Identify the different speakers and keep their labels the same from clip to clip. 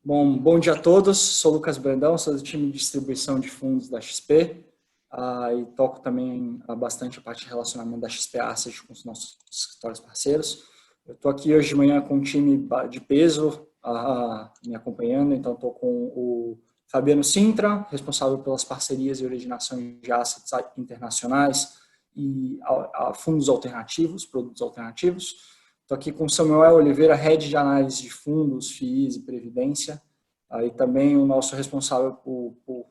Speaker 1: Bom dia a todos. Sou Lucas Brandão, sou do time de distribuição de fundos da XP e toco também bastante a parte de relacionamento da XP Asset com os nossos escritórios parceiros. Eu estou aqui hoje de manhã com um time de peso me acompanhando, então estou com o Fabiano Sintra, responsável pelas parcerias e originação de assets internacionais e fundos alternativos, produtos alternativos. Estou aqui com o Samuel Oliveira, Head de Análise de Fundos, FIIs e Previdência. E também o nosso responsável por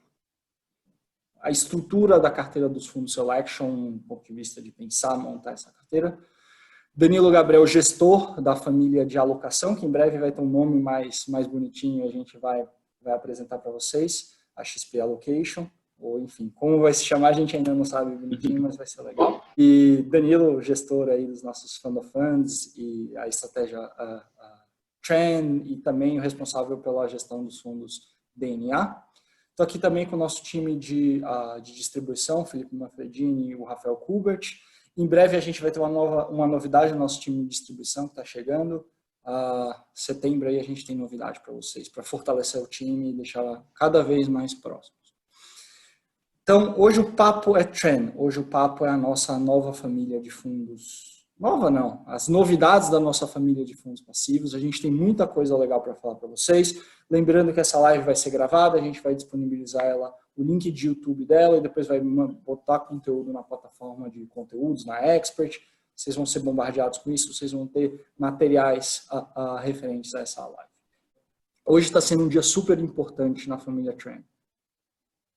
Speaker 1: a estrutura da carteira dos fundos Selection, do ponto de vista de pensar, montar essa carteira. Danilo Gabriel, gestor da família de alocação, que em breve vai ter um nome mais bonitinho e a gente vai apresentar para vocês, a XP Allocation. Ou enfim, como vai se chamar a gente ainda não sabe bonitinho, mas vai ser legal. E Danilo, gestor aí dos nossos Fund of Funds e a estratégia Trend e também o responsável pela gestão dos fundos DNA. Estou aqui também com o nosso time de distribuição, Felipe Manfredini e o Rafael Kubert. Em breve a gente vai ter uma novidade no nosso time de distribuição que está chegando. Setembro aí a gente tem novidade para vocês, para fortalecer o time e deixá-la cada vez mais próximo. Então, hoje o papo é Trend, hoje o papo é a nossa nova família de fundos. Nova não, as novidades da nossa família de fundos passivos. A gente tem muita coisa legal para falar para vocês. Lembrando que essa live vai ser gravada, a gente vai disponibilizar ela, o link de YouTube dela e depois vai botar conteúdo na plataforma de conteúdos, na Expert. Vocês vão ser bombardeados com isso, vocês vão ter materiais referentes a essa live. Hoje está sendo um dia super importante na família Trend.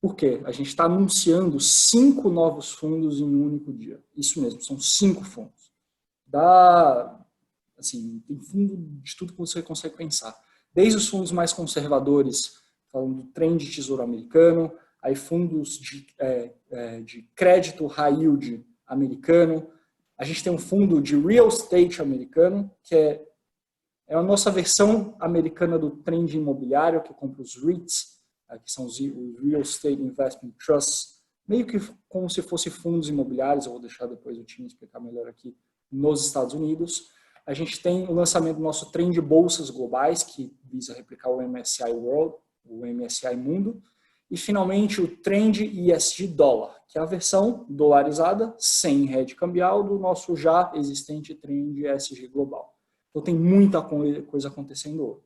Speaker 1: Por quê? A gente está anunciando 5 novos fundos em um único dia. Isso mesmo, são 5 fundos. Tem fundo de tudo que você consegue pensar. Desde os fundos mais conservadores, falando do trend de tesouro americano, aí fundos de crédito high yield americano. A gente tem um fundo de real estate americano, que é a nossa versão americana do trend imobiliário, que compra os REITs, que são os Real Estate Investment Trusts, meio que como se fossem fundos imobiliários. Eu vou deixar depois o time explicar melhor aqui, nos Estados Unidos. A gente tem o lançamento do nosso trem de bolsas globais, que visa replicar o MSCI World, o MSCI Mundo. E, finalmente, o Trend ESG Dólar, que é a versão dolarizada, sem hedge cambial, do nosso já existente Trend ESG Global. Então, tem muita coisa acontecendo hoje.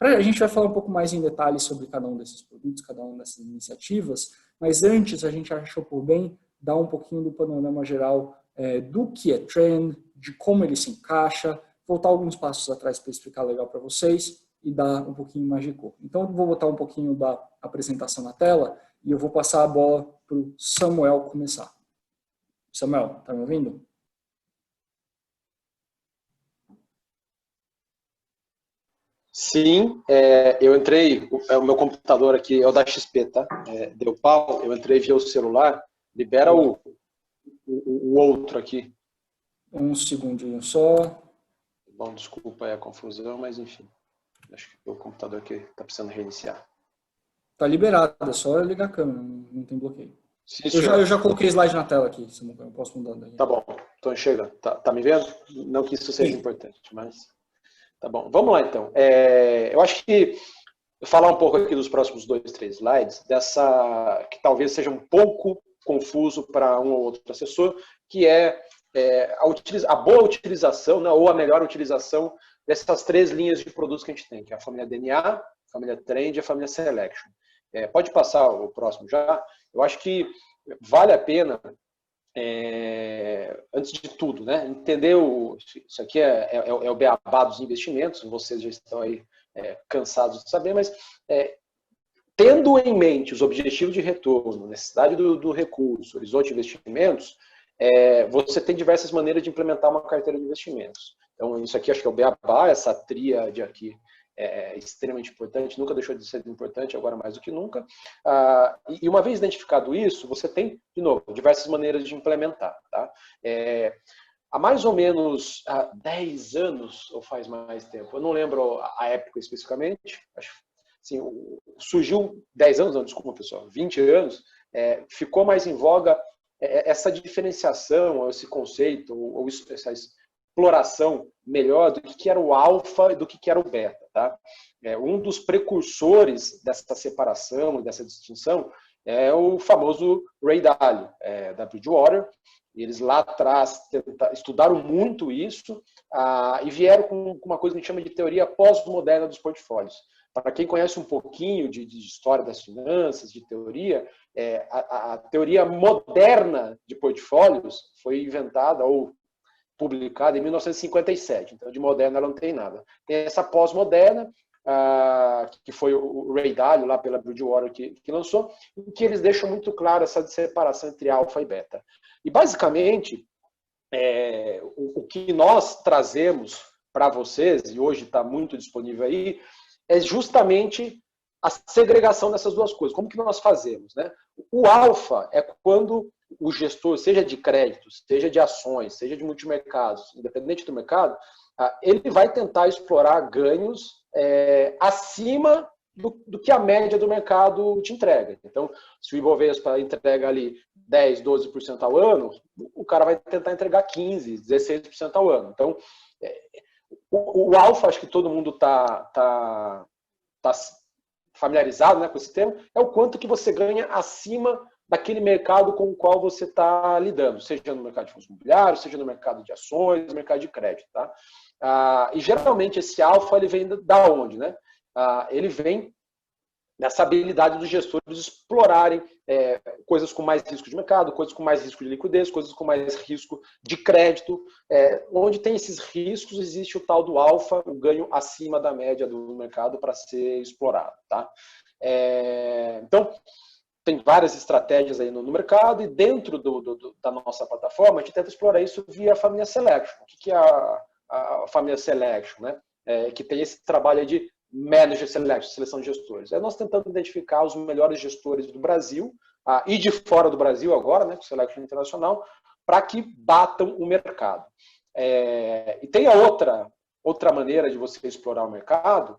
Speaker 1: A gente vai falar um pouco mais em detalhes sobre cada um desses produtos, cada uma dessas iniciativas, mas antes a gente achou por bem dar um pouquinho do panorama geral do que é Trend, de como ele se encaixa, voltar alguns passos atrás para explicar legal para vocês e dar um pouquinho mais de cor. Então eu vou botar um pouquinho da apresentação na tela e eu vou passar a bola para o Samuel começar. Samuel, tá me ouvindo?
Speaker 2: Sim, eu entrei, o meu computador aqui é o da XP, tá? Deu pau, eu entrei via o celular, libera o outro aqui.
Speaker 1: Um segundinho só.
Speaker 2: Bom, desculpa a confusão, mas enfim, acho que o computador aqui está precisando reiniciar.
Speaker 1: Tá liberado, é só ligar a câmera, não tem bloqueio.
Speaker 2: Sim,
Speaker 1: eu já coloquei slide na tela aqui, eu posso mudar daí.
Speaker 2: Tá bom, estou enxergando. Tá me vendo? Não que isso seja importante, mas... Tá bom, vamos lá então. Eu acho que falar um pouco aqui dos próximos 2, 3 slides, dessa que talvez seja um pouco confuso para um ou outro assessor, que é a boa utilização, né, ou a melhor utilização dessas 3 linhas de produtos que a gente tem, que é a família DNA, a família Trend e a família Selection. Pode passar o próximo já. Eu acho que vale a pena, antes de tudo, né, entender isso aqui é o beabá dos investimentos, vocês já estão aí cansados de saber, mas tendo em mente os objetivos de retorno, necessidade do recurso, horizonte de investimentos, você tem diversas maneiras de implementar uma carteira de investimentos. Então, isso aqui acho que é o beabá, essa tríade aqui é extremamente importante, nunca deixou de ser importante, agora mais do que nunca. E uma vez identificado isso, você tem, de novo, diversas maneiras de implementar. Tá? Há mais ou menos 10 anos, ou faz mais tempo, eu não lembro a época especificamente, acho assim, surgiu 10 anos, não, desculpa pessoal, 20 anos, ficou mais em voga essa diferenciação, esse conceito, ou essa exploração melhor do que era o alfa e do que era o beta. Tá? Um dos precursores dessa separação e dessa distinção é o famoso Ray Dalio, da Bridgewater. Eles lá atrás estudaram muito isso e vieram com uma coisa que a gente chama de teoria pós-moderna dos portfólios. Para quem conhece um pouquinho de história das finanças, de teoria, a teoria moderna de portfólios foi inventada ou publicada em 1957. Então, de moderna ela não tem nada. Tem essa pós-moderna, que foi o Ray Dalio, lá pela Bridgewater, que lançou, em que eles deixam muito claro essa separação entre alfa e beta. E, basicamente, o que nós trazemos para vocês, e hoje está muito disponível aí, é justamente a segregação dessas duas coisas. Como que nós fazemos, né? O alfa é quando o gestor, seja de créditos, seja de ações, seja de multimercados, independente do mercado, ele vai tentar explorar ganhos acima do que a média do mercado te entrega. Então, se o Ibovespa entrega ali 10%, 12% ao ano, o cara vai tentar entregar 15%, 16% ao ano. Então, o alfa, acho que todo mundo tá familiarizado, né, com esse termo, é o quanto que você ganha acima daquele mercado com o qual você está lidando, seja no mercado de fundos imobiliários, seja no mercado de ações, no mercado de crédito. Tá? E geralmente esse alfa ele vem da onde? Né? Ele vem dessa habilidade dos gestores explorarem coisas com mais risco de mercado, coisas com mais risco de liquidez, coisas com mais risco de crédito. Onde tem esses riscos, existe o tal do alfa, o ganho acima da média do mercado para ser explorado. Tá? Então, tem várias estratégias aí no mercado e dentro da nossa plataforma a gente tenta explorar isso via a família Selection. O que é a família Selection? Né? Que tem esse trabalho de Manager Selection, seleção de gestores. Nós tentando identificar os melhores gestores do Brasil e de fora do Brasil agora, né, com Selection Internacional, para que batam o mercado. E tem a outra maneira de você explorar o mercado,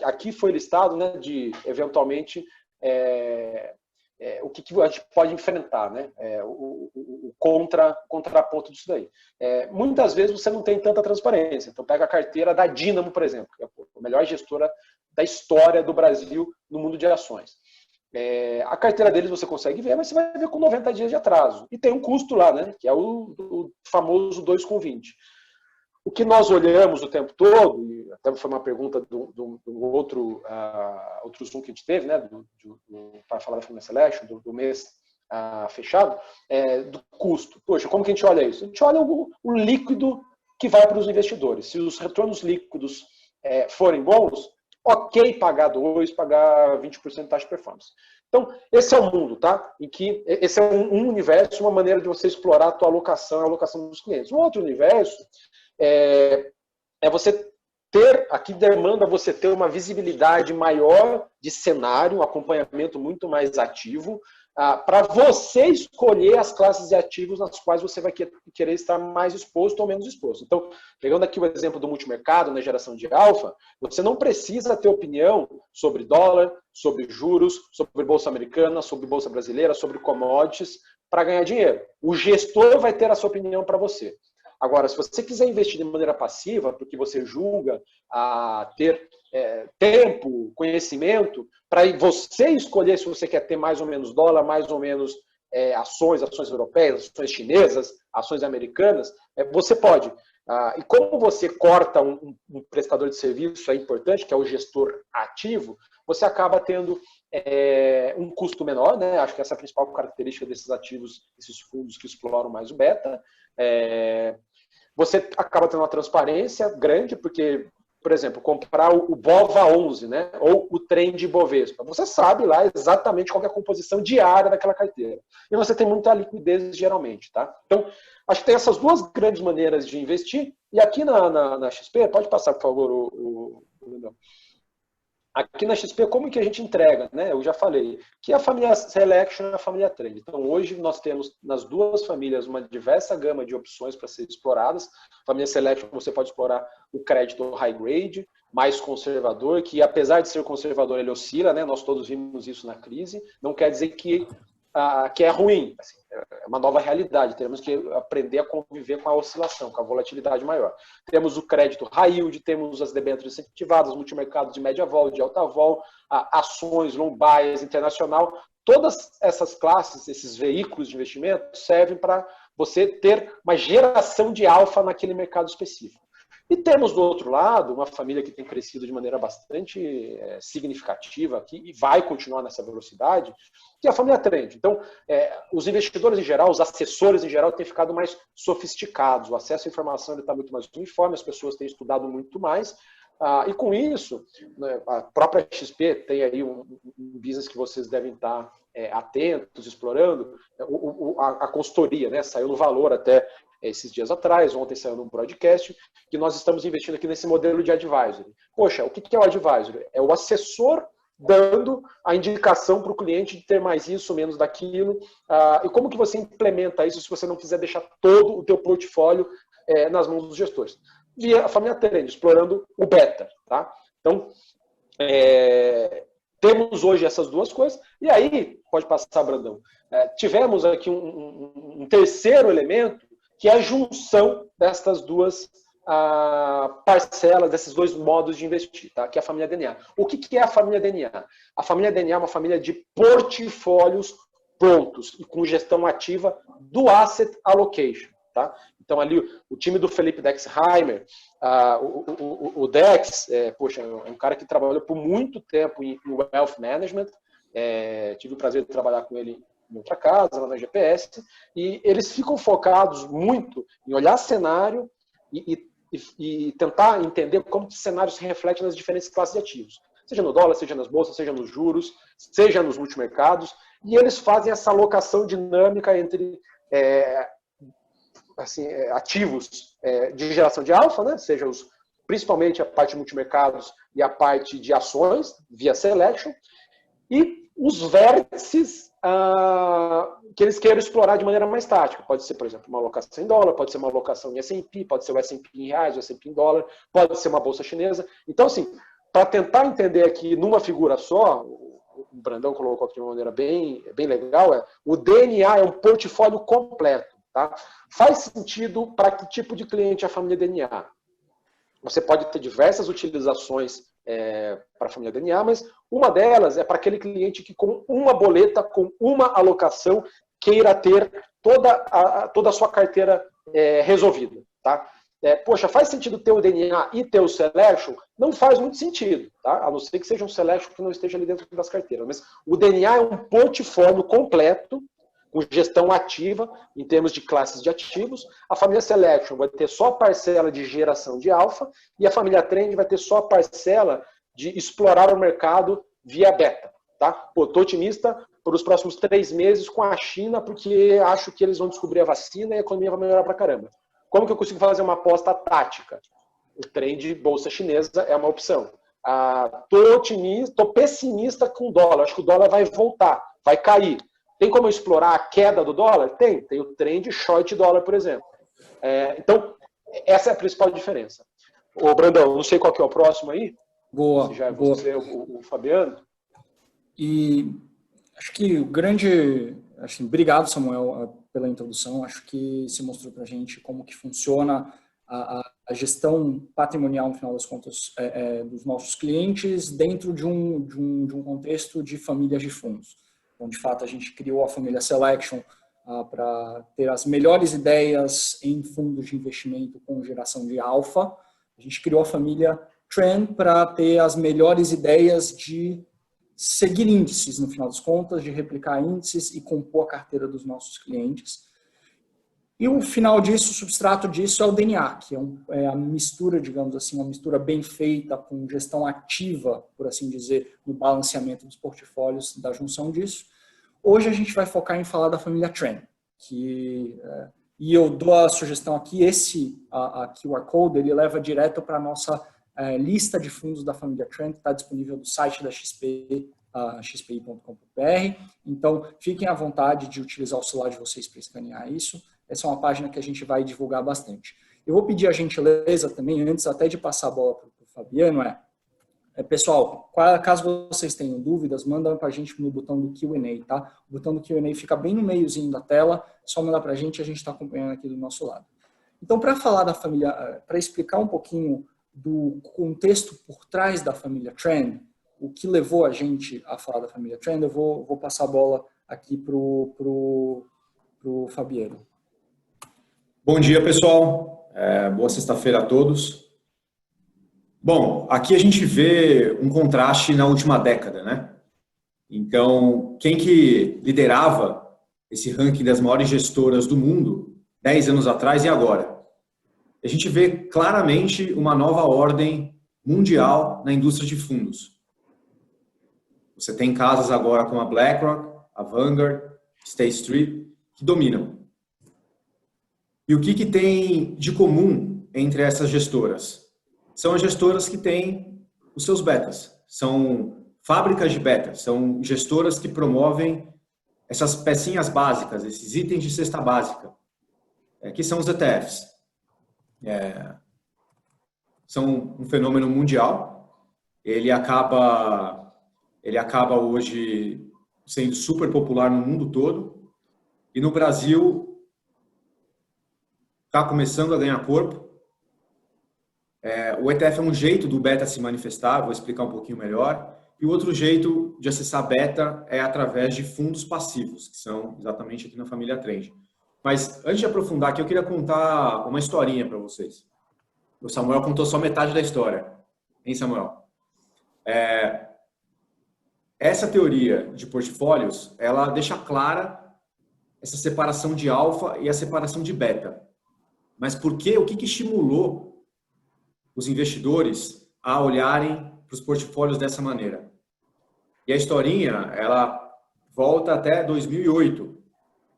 Speaker 2: aqui foi listado, né, de eventualmente o que a gente pode enfrentar, né? O contraponto disso daí. Muitas vezes você não tem tanta transparência. Então, pega a carteira da Dínamo, por exemplo, que é a melhor gestora da história do Brasil no mundo de ações. A carteira deles você consegue ver, mas você vai ver com 90 dias de atraso. E tem um custo lá, né? Que é o famoso 2,20. O que nós olhamos o tempo todo, e até foi uma pergunta do outro Zoom que a gente teve, né, para falar da Família Selection, do mês fechado, do custo. Poxa, como que a gente olha isso? A gente olha o líquido que vai para os investidores. Se os retornos líquidos forem bons, ok pagar 2%, pagar 20% de taxa de performance. Então, esse é o mundo, tá? Em que esse é um universo, uma maneira de você explorar a tua alocação, a alocação dos clientes. Um outro universo você ter, aqui demanda você ter uma visibilidade maior de cenário, um acompanhamento muito mais ativo, para você escolher as classes de ativos nas quais você vai querer estar mais exposto ou menos exposto. Então, pegando aqui o exemplo do multimercado, na geração de alfa, você não precisa ter opinião sobre dólar, sobre juros, sobre bolsa americana, sobre bolsa brasileira, sobre commodities, para ganhar dinheiro. O gestor vai ter a sua opinião para você. Agora, se você quiser investir de maneira passiva, porque você julga ter tempo, conhecimento, para você escolher se você quer ter mais ou menos dólar, mais ou menos ações europeias, ações chinesas, ações americanas, você pode. E como você corta um prestador de serviço, é importante, que é o gestor ativo, você acaba tendo um custo menor, né? Acho que essa é a principal característica desses ativos, desses fundos que exploram mais o beta. Você acaba tendo uma transparência grande, porque, por exemplo, comprar o BOVA11, né, ou o Trend Bovespa, você sabe lá exatamente qual é a composição diária daquela carteira. E você tem muita liquidez, geralmente. Tá? Então, acho que tem essas duas grandes maneiras de investir. E aqui na XP, pode passar, por favor, o aqui na XP, como que a gente entrega? Né? Eu já falei que a família Selection e a família Trend. Então, hoje nós temos nas duas famílias uma diversa gama de opções para ser exploradas. A família Selection você pode explorar o crédito high grade, mais conservador, que apesar de ser conservador, ele oscila, né? Nós todos vimos isso na crise. Não quer dizer que que é ruim. Assim, é uma nova realidade. Teremos que aprender a conviver com a oscilação, com a volatilidade maior. Temos o crédito high yield, temos as debêntures incentivadas, multimercado de média vol, de alta vol, ações, long bias, internacional. Todas essas classes, esses veículos de investimento, servem para você ter uma geração de alfa naquele mercado específico. E temos, do outro lado, uma família que tem crescido de maneira bastante significativa aqui, e vai continuar nessa velocidade, que é a família Trend. Então, os investidores em geral, os assessores em geral, têm ficado mais sofisticados. O acesso à informação está muito mais uniforme, as pessoas têm estudado muito mais. E com isso, né, a própria XP tem aí um business que vocês devem estar atentos, explorando, a consultoria, né, saiu no Valor até esses dias atrás, ontem saiu num broadcast, que nós estamos investindo aqui nesse modelo de advisory. Poxa, o que é o advisory? É o assessor dando a indicação para o cliente de ter mais isso, menos daquilo, e como que você implementa isso se você não quiser deixar todo o teu portfólio nas mãos dos gestores? Via a família Trend, explorando o beta. Tá? Então, temos hoje essas duas coisas, e aí, pode passar, Brandão, tivemos aqui um terceiro elemento, que é a junção destas duas parcelas, desses dois modos de investir, tá? Que é a família DNA. O que é a família DNA? A família DNA é uma família de portfólios prontos e com gestão ativa do asset allocation. Tá? Então, ali, o time do Felipe Dexheimer, o Dex, poxa, é um cara que trabalhou por muito tempo em Wealth Management, tive o prazer de trabalhar com ele em outra casa, lá na GPS, e eles ficam focados muito em olhar cenário e tentar entender como esse cenário se reflete nas diferentes classes de ativos. Seja no dólar, seja nas bolsas, seja nos juros, seja nos multimercados, e eles fazem essa alocação dinâmica entre ativos de geração de alfa, né? Seja principalmente a parte de multimercados e a parte de ações, via selection, e os vértices que eles queiram explorar de maneira mais tática. Pode ser, por exemplo, uma alocação em dólar, pode ser uma alocação em S&P, pode ser o S&P em reais, o S&P em dólar, pode ser uma bolsa chinesa. Então, assim, para tentar entender aqui numa figura só, o Brandão colocou aqui de uma maneira bem legal, o DNA é um portfólio completo. Tá? Faz sentido para que tipo de cliente é a família DNA? Você pode ter diversas utilizações para a família DNA, mas uma delas é para aquele cliente que com uma boleta, com uma alocação, queira ter toda a sua carteira resolvida. Tá? Poxa, faz sentido ter o DNA e ter o Selection? Não faz muito sentido, tá? A não ser que seja um Selection que não esteja ali dentro das carteiras. Mas o DNA é um portfólio completo, com gestão ativa, em termos de classes de ativos. A família Selection vai ter só a parcela de geração de alfa, e a família Trend vai ter só a parcela de explorar o mercado via beta. Tá? Pô, tô otimista por os próximos 3 meses com a China, porque acho que eles vão descobrir a vacina e a economia vai melhorar pra caramba. Como que eu consigo fazer uma aposta tática? O trend bolsa chinesa é uma opção. Tô pessimista com o dólar. Acho que o dólar vai voltar, vai cair. Tem como eu explorar a queda do dólar? Tem o trend short dólar, por exemplo. Então, essa é a principal diferença. Ô, Brandão, não sei qual que é o próximo aí.
Speaker 1: Boa.
Speaker 2: Se já é
Speaker 1: boa.
Speaker 2: você, o Fabiano.
Speaker 1: E acho que o grande... obrigado, Samuel, pela introdução. Acho que se mostrou para a gente como que funciona a gestão patrimonial, no final das contas, dos nossos clientes dentro de um contexto de famílias de fundos. Então, de fato, a gente criou a família Selection para ter as melhores ideias em fundos de investimento com geração de alfa. A gente criou a família Trend para ter as melhores ideias de seguir índices, no final das contas, de replicar índices e compor a carteira dos nossos clientes. E o final disso, o substrato disso é o DNA, que é a mistura, digamos assim, uma mistura bem feita com gestão ativa, por assim dizer, no balanceamento dos portfólios, da junção disso. Hoje a gente vai focar em falar da família Trend, e eu dou a sugestão aqui, a QR Code, ele leva direto para a nossa lista de fundos da família Trend, que está disponível no site da XP, xpi.com.br. Então, fiquem à vontade de utilizar o celular de vocês para escanear isso. Essa é uma página que a gente vai divulgar bastante. Eu vou pedir a gentileza também, antes até de passar a bola para o Fabiano, Pessoal, caso vocês tenham dúvidas, manda para a gente no botão do Q&A, tá? O botão do Q&A fica bem no meiozinho da tela, só mandar para a gente está acompanhando aqui do nosso lado. Então, para falar da família, para explicar um pouquinho do contexto por trás da família Tran, o que levou a gente a falar da família Tran, eu vou passar a bola aqui pro Fabiano.
Speaker 3: Bom dia, pessoal. Boa sexta-feira a todos. Bom, aqui a gente vê um contraste na última década, né? Então, quem que liderava esse ranking das maiores gestoras do mundo 10 anos atrás e agora? A gente vê claramente uma nova ordem mundial na indústria de fundos. Você tem casas agora como a BlackRock, a Vanguard, State Street, que dominam. E o que tem de comum entre essas gestoras? São as gestoras que têm os seus betas. São fábricas de betas, são gestoras que promovem essas pecinhas básicas, esses itens de cesta básica, que são os ETFs. São um fenômeno mundial. Ele acaba hoje sendo super popular no mundo todo. E no Brasil está começando a ganhar corpo. O ETF é um jeito do beta se manifestar, vou explicar um pouquinho melhor. E o outro jeito de acessar beta é através de fundos passivos, que são exatamente aqui na família Trend. Mas antes de aprofundar aqui, eu queria contar uma historinha para vocês. O Samuel contou só metade da história. Hein, Samuel? Essa teoria de portfólios, ela deixa clara essa separação de alfa e a separação de beta. Mas por quê? O que estimulou os investidores a olharem para os portfólios dessa maneira? E a historinha, ela volta até 2008,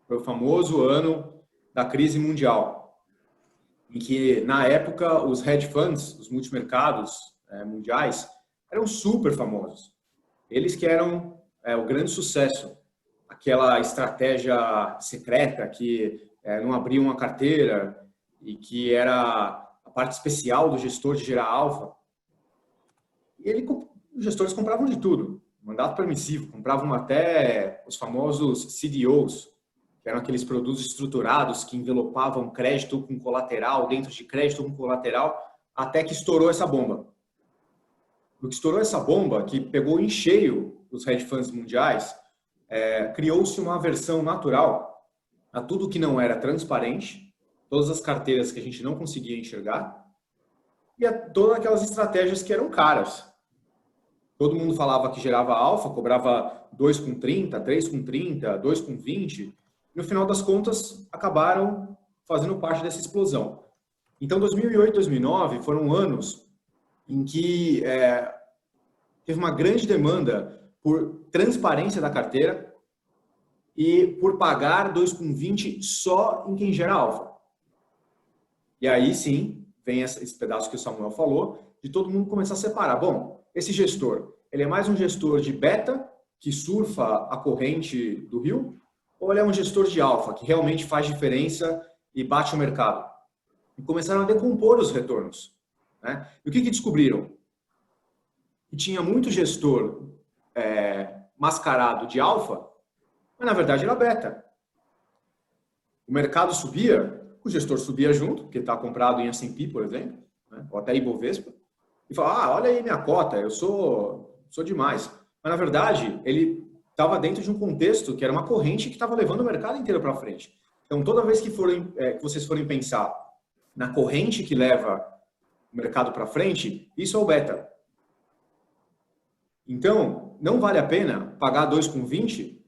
Speaker 3: foi o famoso ano da crise mundial, em que, na época, os hedge funds, os multimercados mundiais, eram super famosos. Eles que eram o grande sucesso, aquela estratégia secreta que não abria uma carteira e que era a parte especial do gestor de gerar alfa. E os gestores compravam de tudo, mandato permissivo, compravam até os famosos CDOs, que eram aqueles produtos estruturados que envelopavam crédito com colateral, dentro de crédito com colateral, até que estourou essa bomba. O que estourou essa bomba, que pegou em cheio os hedge funds mundiais, criou-se uma aversão natural a tudo que não era transparente, todas as carteiras que a gente não conseguia enxergar, e a todas aquelas estratégias que eram caras. Todo mundo falava que gerava alfa, cobrava 2,30, 3,30, 2,20. No final das contas, acabaram fazendo parte dessa explosão. Então, 2008, 2009 foram anos em que teve uma grande demanda por transparência da carteira e por pagar 2,20 só em quem gera alfa. E aí sim, vem esse pedaço que o Samuel falou, de todo mundo começar a separar. Bom, esse gestor, ele é mais um gestor de beta, que surfa a corrente do rio, ou ele é um gestor de alfa, que realmente faz diferença e bate o mercado? E começaram a decompor os retornos. Né? E o que descobriram? Que tinha muito gestor mascarado de alfa, mas na verdade era beta. O mercado subia, o gestor subia junto, porque está comprado em S&P, por exemplo, né? Ou até Ibovespa, e fala, olha aí minha cota, eu sou demais. Mas na verdade, ele estava dentro de um contexto que era uma corrente que estava levando o mercado inteiro para frente. Então, toda vez que vocês forem pensar na corrente que leva o mercado para frente, isso é o beta. Então, não vale a pena pagar 2,20,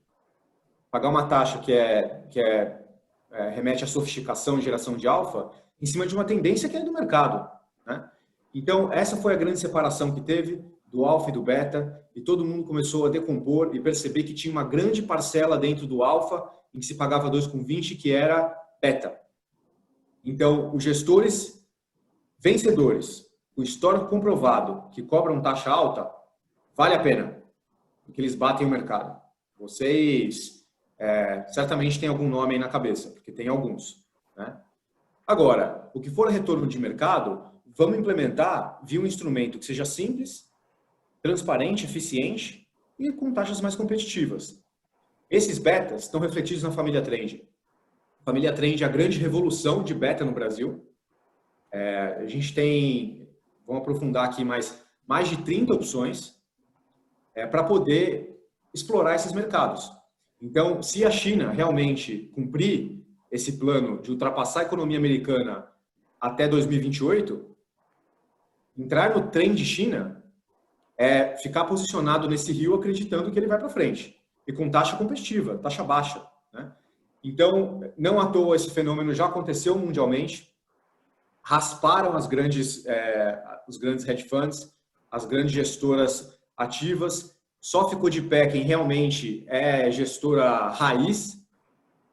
Speaker 3: pagar uma taxa que remete à sofisticação e geração de alfa, em cima de uma tendência que é do mercado. Né? Então, essa foi a grande separação que teve do alfa e do beta, e todo mundo começou a decompor e perceber que tinha uma grande parcela dentro do alfa em que se pagava 2,20, que era beta. Então, os gestores vencedores, o histórico comprovado, que cobram taxa alta, vale a pena, porque eles batem o mercado. Vocês certamente têm algum nome aí na cabeça, porque tem alguns. Né? Agora, o que for retorno de mercado, vamos implementar via um instrumento que seja simples, transparente, eficiente e com taxas mais competitivas. Esses betas estão refletidos na família Trend. A família Trend é a grande revolução de beta no Brasil. A gente tem, vamos aprofundar aqui, mais de 30 opções para poder explorar esses mercados. Então, se a China realmente cumprir esse plano de ultrapassar a economia americana até 2028, entrar no trem de China é ficar posicionado nesse rio acreditando que ele vai para frente. E com taxa competitiva, taxa baixa, né? Então, não à toa esse fenômeno já aconteceu mundialmente. Rasparam os grandes hedge funds, as grandes gestoras ativas. Só ficou de pé quem realmente é gestora raiz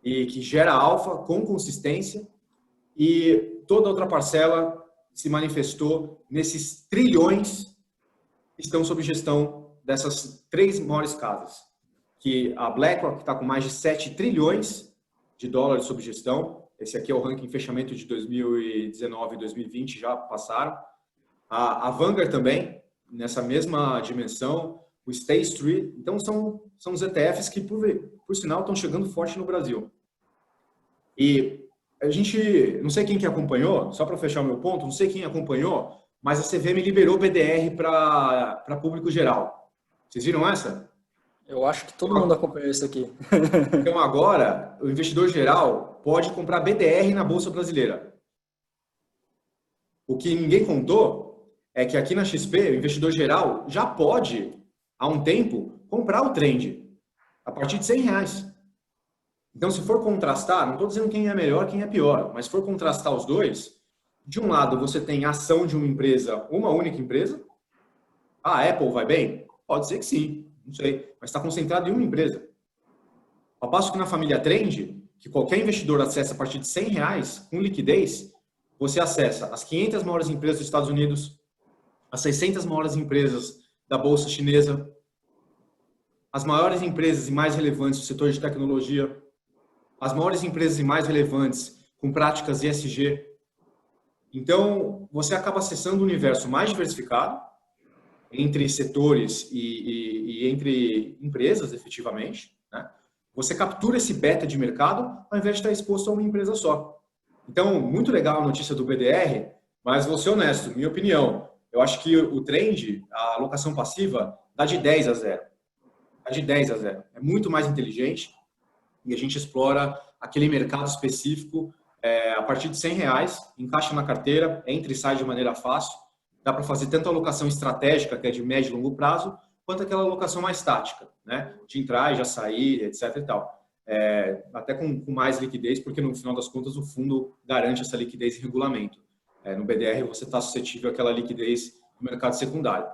Speaker 3: e que gera alfa com consistência. E toda outra parcela se manifestou nesses trilhões que estão sob gestão dessas 3 maiores casas. Que a BlackRock está com mais de 7 trilhões de dólares sob gestão. Esse aqui é o ranking fechamento de 2019 e 2020, já passaram. A Vanguard também, nessa mesma dimensão. O State Street. Então, são os ETFs que, por sinal, estão chegando forte no Brasil. E a gente, não sei quem que acompanhou, só para fechar o meu ponto, não sei quem acompanhou, mas a CVM liberou BDR para público geral. Vocês viram essa?
Speaker 1: Eu acho que todo mundo acompanhou isso aqui.
Speaker 3: Então, agora, o investidor geral pode comprar BDR na Bolsa Brasileira. O que ninguém contou é que aqui na XP, o investidor geral já pode, há um tempo, comprar o Trend a partir de R$100. Então, se for contrastar, não estou dizendo quem é melhor, quem é pior, mas se for contrastar os dois, de um lado você tem ação de uma empresa, uma única empresa. A Apple vai bem? Pode ser que sim, não sei, mas está concentrado em uma empresa. Ao passo que na família Trend, que qualquer investidor acessa a partir de R$100, com liquidez, você acessa as 500 maiores empresas dos Estados Unidos, as 600 maiores empresas da Bolsa Chinesa, as maiores empresas e mais relevantes do setor de tecnologia, as maiores empresas e mais relevantes com práticas ESG. Então, você acaba acessando um universo mais diversificado entre setores e entre empresas, efetivamente, né? Você captura esse beta de mercado ao invés de estar exposto a uma empresa só. Então, muito legal a notícia do BDR, mas vou ser honesto, minha opinião, eu acho que o trend, a alocação passiva, dá de 10 a 0. Dá de 10 a 0. É muito mais inteligente e a gente explora aquele mercado específico a partir de R$100, encaixa na carteira, entra e sai de maneira fácil. Dá para fazer tanto a alocação estratégica, que é de médio e longo prazo, quanto aquela alocação mais tática, né? De entrar e já sair, etc. e tal. Até com mais liquidez, porque no final das contas o fundo garante essa liquidez e regulamento. No BDR você está suscetível àquela liquidez no mercado secundário.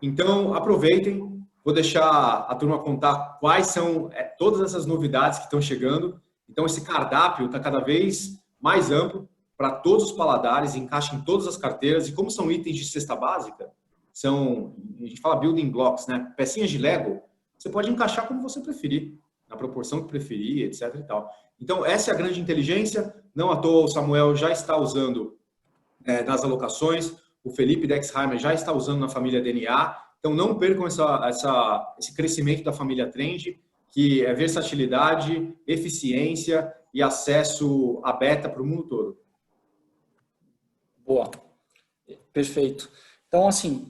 Speaker 3: Então, aproveitem. Vou deixar a turma contar quais são todas essas novidades que estão chegando. Então, esse cardápio está cada vez mais amplo para todos os paladares, encaixa em todas as carteiras. E como são itens de cesta básica, a gente fala building blocks, né? Pecinhas de Lego, você pode encaixar como você preferir, na proporção que preferir, etc. e tal. Então, essa é a grande inteligência. Não à toa, o Samuel já está usando nas alocações, o Felipe Dexheimer já está usando na família DNA. Então, não percam esse crescimento da família Trend, que é versatilidade, eficiência e acesso a beta para o mundo todo.
Speaker 1: Boa. Perfeito. Então, assim,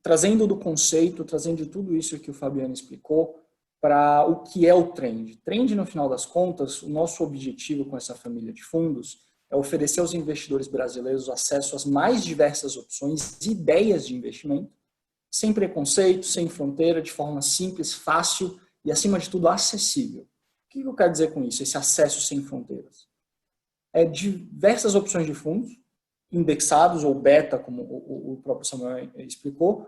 Speaker 1: trazendo do conceito, trazendo de tudo isso que o Fabiano explicou, para o que é o Trend. Trend, no final das contas, o nosso objetivo com essa família de fundos é oferecer aos investidores brasileiros acesso às mais diversas opções e ideias de investimento, sem preconceito, sem fronteira, de forma simples, fácil e, acima de tudo, acessível. O que eu quero dizer com isso, esse acesso sem fronteiras? Diversas opções de fundos, indexados ou beta, como o próprio Samuel explicou,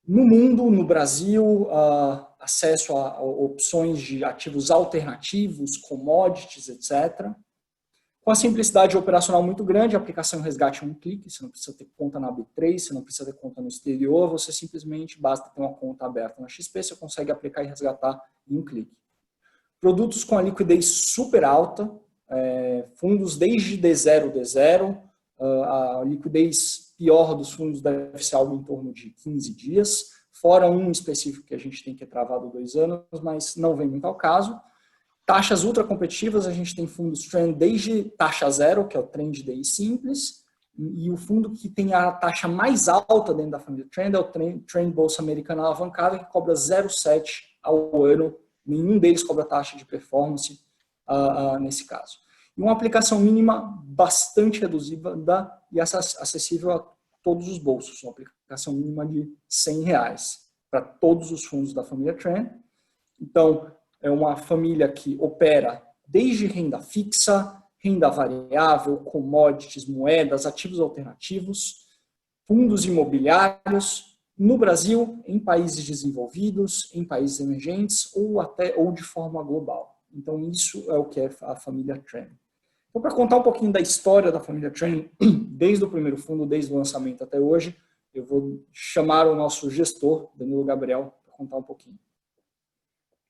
Speaker 1: no mundo, no Brasil, acesso a opções de ativos alternativos, commodities, etc., com a simplicidade operacional muito grande, a aplicação e resgate em um clique, você não precisa ter conta na B3, você não precisa ter conta no exterior, você simplesmente basta ter uma conta aberta na XP, você consegue aplicar e resgatar em um clique. Produtos com a liquidez super alta, fundos desde D0, A liquidez pior dos fundos deve ser algo em torno de 15 dias, fora um específico que a gente tem que é travado 2 anos, mas não vem muito ao caso. Taxas ultra competitivas, a gente tem fundos trend desde taxa zero, que é o Trend DI simples, e o fundo que tem a taxa mais alta dentro da família trend é o Trend Bolsa Americana Alavancada, que cobra 0,7 ao ano. Nenhum deles cobra taxa de performance nesse caso. E uma aplicação mínima bastante reduzida e acessível a todos os bolsos. Uma aplicação mínima de R$100 para todos os fundos da família trend. Então, é uma família que opera desde renda fixa, renda variável, commodities, moedas, ativos alternativos, fundos imobiliários, no Brasil, em países desenvolvidos, em países emergentes ou de forma global. Então, isso é o que é a família Trend. Então, para contar um pouquinho da história da família Trend, desde o primeiro fundo, desde o lançamento até hoje, eu vou chamar o nosso gestor, Danilo Gabriel, para contar um pouquinho.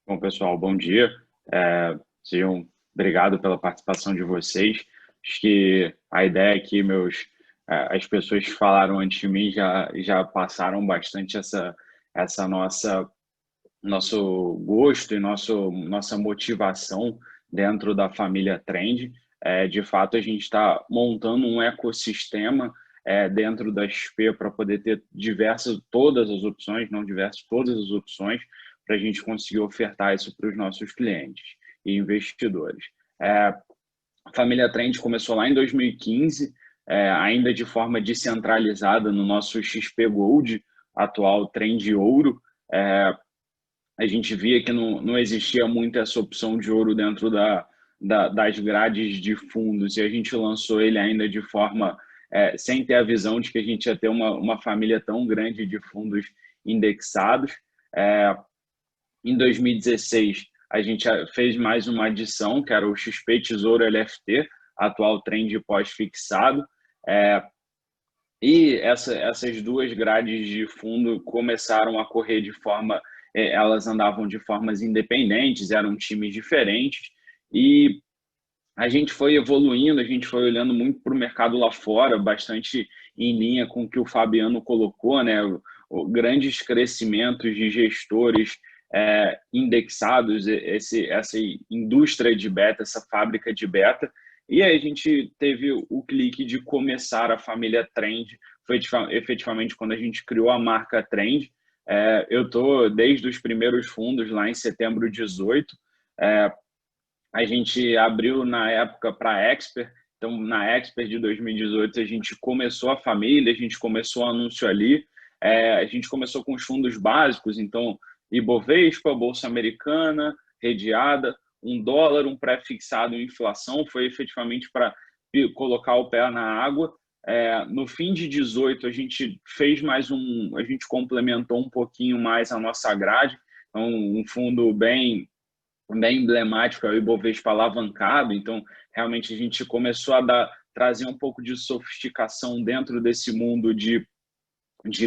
Speaker 4: Bom, pessoal, bom dia. Obrigado pela participação de vocês. Acho que a ideia aqui, as pessoas que falaram antes de mim já passaram bastante nosso gosto e nossa motivação dentro da família Trend. De fato, a gente está montando um ecossistema dentro da XP para poder ter todas as opções para a gente conseguir ofertar isso para os nossos clientes e investidores. A família Trend começou lá em 2015, ainda de forma descentralizada no nosso XP Gold, atual Trend Ouro. A gente via que não existia muito essa opção de ouro dentro das grades de fundos, e a gente lançou ele ainda de forma sem ter a visão de que a gente ia ter uma família tão grande de fundos indexados. Em 2016, a gente fez mais uma adição, que era o XP Tesouro LFT, atual Trend pós-fixado. E essas duas grades de fundo começaram a correr elas andavam de formas independentes, eram times diferentes, e a gente foi evoluindo, a gente foi olhando muito para o mercado lá fora, bastante em linha com o que o Fabiano colocou, né? Grandes crescimentos de gestores indexados, essa indústria de beta, essa fábrica de beta. E aí a gente teve o clique de começar a família Trend, foi efetivamente quando a gente criou a marca Trend. Eu estou desde os primeiros fundos, lá em setembro de 2018. A gente abriu na época para a Expert, então na Expert de 2018 a gente começou a família, a gente começou o anúncio ali, a gente começou com os fundos básicos, então Ibovespa, Bolsa Americana, Redeada, $1, um pré-fixado em inflação, foi efetivamente para colocar o pé na água. No fim de 2018, a gente fez a gente complementou um pouquinho mais a nossa grade, então um fundo bem emblemático, é o Ibovespa alavancado, então realmente a gente começou a trazer um pouco de sofisticação dentro desse mundo de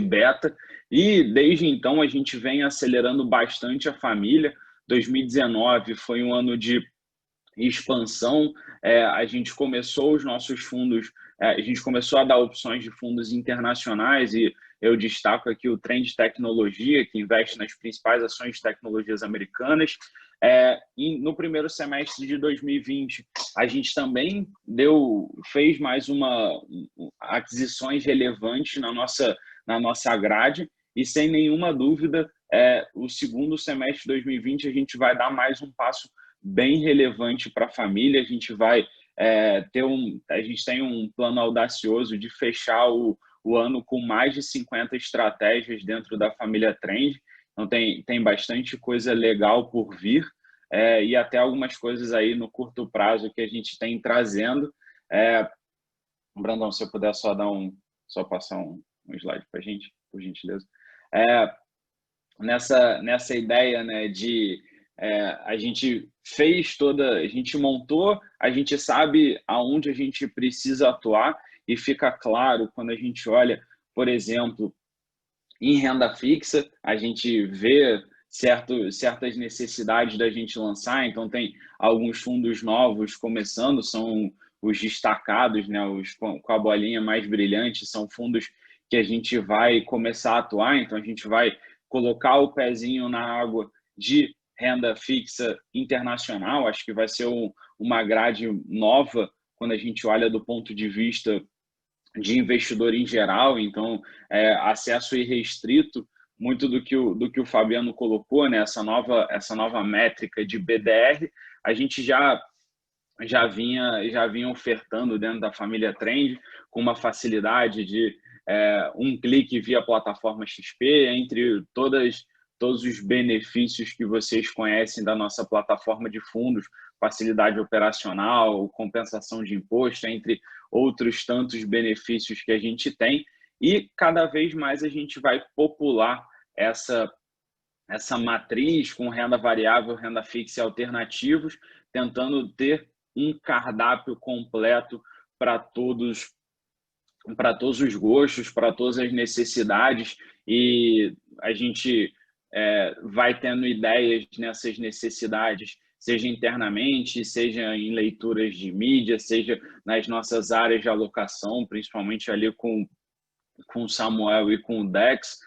Speaker 4: beta, e desde então a gente vem acelerando bastante a família. 2019 foi um ano de expansão, a gente começou os nossos fundos, a gente começou a dar opções de fundos internacionais, e eu destaco aqui o Trend Tecnologia, que investe nas principais ações de tecnologias americanas. No primeiro semestre de 2020, a gente também fez mais aquisições relevantes na nossa grade, e sem nenhuma dúvida, o segundo semestre de 2020 a gente vai dar mais um passo bem relevante para a família. A gente vai a gente tem um plano audacioso de fechar o ano com mais de 50 estratégias dentro da família Trend. Então tem bastante coisa legal por vir, e até algumas coisas aí no curto prazo que a gente tem trazendo. Brandão, se eu puder só passar um slide para a gente, por gentileza. Nessa ideia, né, de a gente a gente montou, a gente sabe aonde a gente precisa atuar, e fica claro quando a gente olha, por exemplo, em renda fixa, a gente vê certas necessidades da gente lançar. Então tem alguns fundos novos começando, são os destacados, né, com a bolinha mais brilhante, são fundos que a gente vai começar a atuar, então a gente vai colocar o pezinho na água de renda fixa internacional. Acho que vai ser uma grade nova quando a gente olha do ponto de vista de investidor em geral, então acesso irrestrito, muito do que o Fabiano colocou, né? Essa nova métrica de BDR, a gente já vinha ofertando dentro da família Trend com uma facilidade de um clique via plataforma XP, entre todos os benefícios que vocês conhecem da nossa plataforma de fundos, facilidade operacional, compensação de imposto, entre outros tantos benefícios que a gente tem, e cada vez mais a gente vai popular essa matriz com renda variável, renda fixa e alternativos, tentando ter um cardápio completo para todos os gostos, para todas as necessidades, e a gente vai tendo ideias nessas necessidades, seja internamente, seja em leituras de mídia, seja nas nossas áreas de alocação, principalmente ali com o Samuel e com o Dex,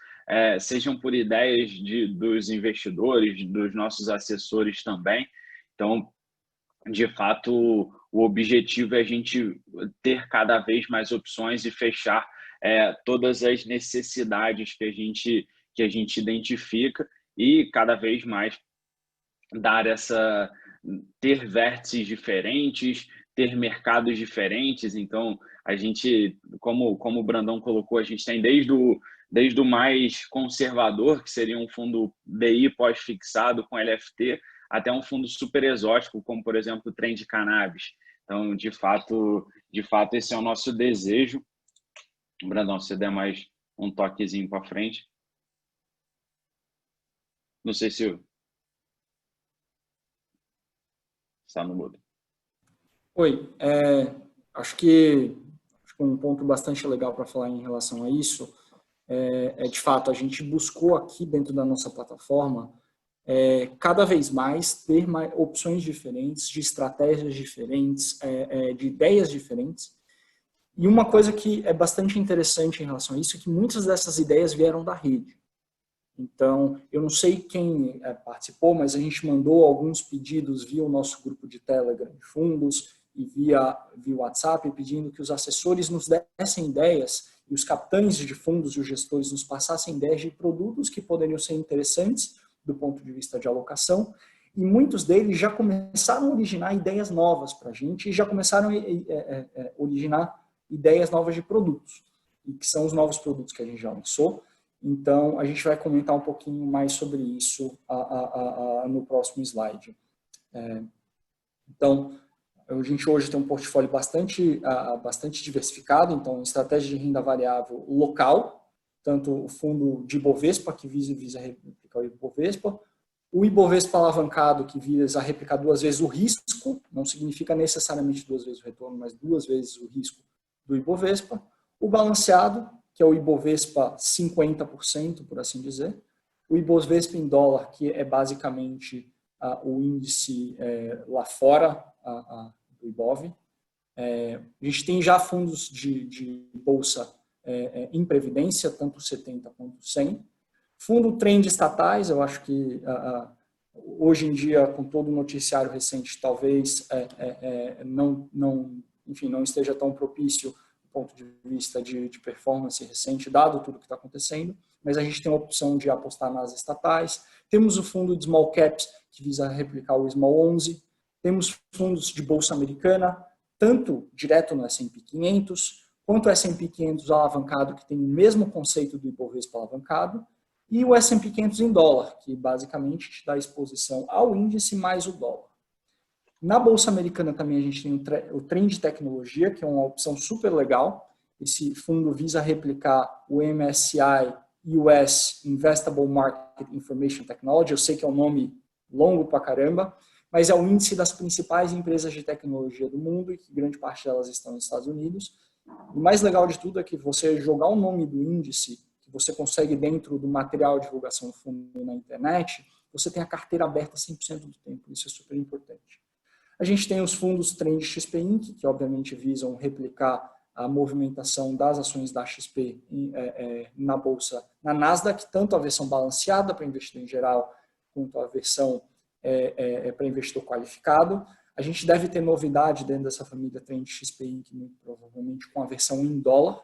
Speaker 4: sejam por ideias dos investidores, dos nossos assessores também. Então, de fato, o objetivo é a gente ter cada vez mais opções e fechar todas as necessidades que a gente identifica, e cada vez mais ter vértices diferentes, ter mercados diferentes. Então, a gente, como o Brandão colocou, a gente tem desde o mais conservador, que seria um fundo DI pós-fixado com LFT, até um fundo super exótico, como, por exemplo, o Trend Cannabis. Então, de fato, esse é o nosso desejo. Brandão, se você der mais um toquezinho para frente. Não sei se está no mudo.
Speaker 1: Oi, acho que um ponto bastante legal para falar em relação a isso de fato, a gente buscou aqui dentro da nossa plataforma cada vez mais ter mais opções diferentes, de estratégias diferentes, de ideias diferentes. E uma coisa que é bastante interessante em relação a isso é que muitas dessas ideias vieram da rede. Então, eu não sei quem participou, mas a gente mandou alguns pedidos via o nosso grupo de Telegram de fundos e via WhatsApp, pedindo que os assessores nos dessem ideias e os capitães de fundos e os gestores nos passassem ideias de produtos que poderiam ser interessantes do ponto de vista de alocação, e muitos deles já começaram a originar ideias novas para a gente e já começaram a originar ideias novas de produtos, e que são os novos produtos que a gente já lançou. Então, a gente vai comentar um pouquinho mais sobre isso no próximo slide. Então, a gente hoje tem um portfólio bastante diversificado, então, estratégia de renda variável local, tanto o fundo de Ibovespa, que visa replicar o Ibovespa, o Ibovespa alavancado, que visa replicar 2 vezes o risco, não significa necessariamente 2 vezes o retorno, mas 2 vezes o risco do Ibovespa, o balanceado, que é o Ibovespa 50%, por assim dizer, o Ibovespa em dólar, que é basicamente o índice lá fora do Ibov. A gente tem já fundos de bolsa em previdência, tanto 70 quanto 100. Fundo Trend estatais, eu acho que hoje em dia, com todo o noticiário recente, talvez não esteja tão propício do ponto de vista de performance recente, dado tudo que está acontecendo, mas a gente tem a opção de apostar nas estatais. Temos o fundo de Small Caps, que visa replicar o Small 11. Temos fundos de bolsa americana, tanto direto no S&P 500, quanto o S&P 500 alavancado, que tem o mesmo conceito do Ibovespa alavancado, e o S&P 500 em dólar, que basicamente te dá exposição ao índice mais o dólar. Na Bolsa Americana também a gente tem o Trend Tecnologia, que é uma opção super legal. Esse fundo visa replicar o MSCI US Investable Market Information Technology. Eu sei que é um nome longo pra caramba, mas é o índice das principais empresas de tecnologia do mundo, e que grande parte delas estão nos Estados Unidos. O mais legal de tudo é que você jogar o nome do índice, que você consegue dentro do material de divulgação do fundo na internet, você tem a carteira aberta 100% do tempo. Isso é super importante. A gente tem os fundos Trend XP Inc., que obviamente visam replicar a movimentação das ações da XP na bolsa, na Nasdaq, tanto a versão balanceada para investidor em geral, quanto a versão para investidor qualificado. A gente deve ter novidade dentro dessa família Trend XP Inc., muito provavelmente com a versão em dólar.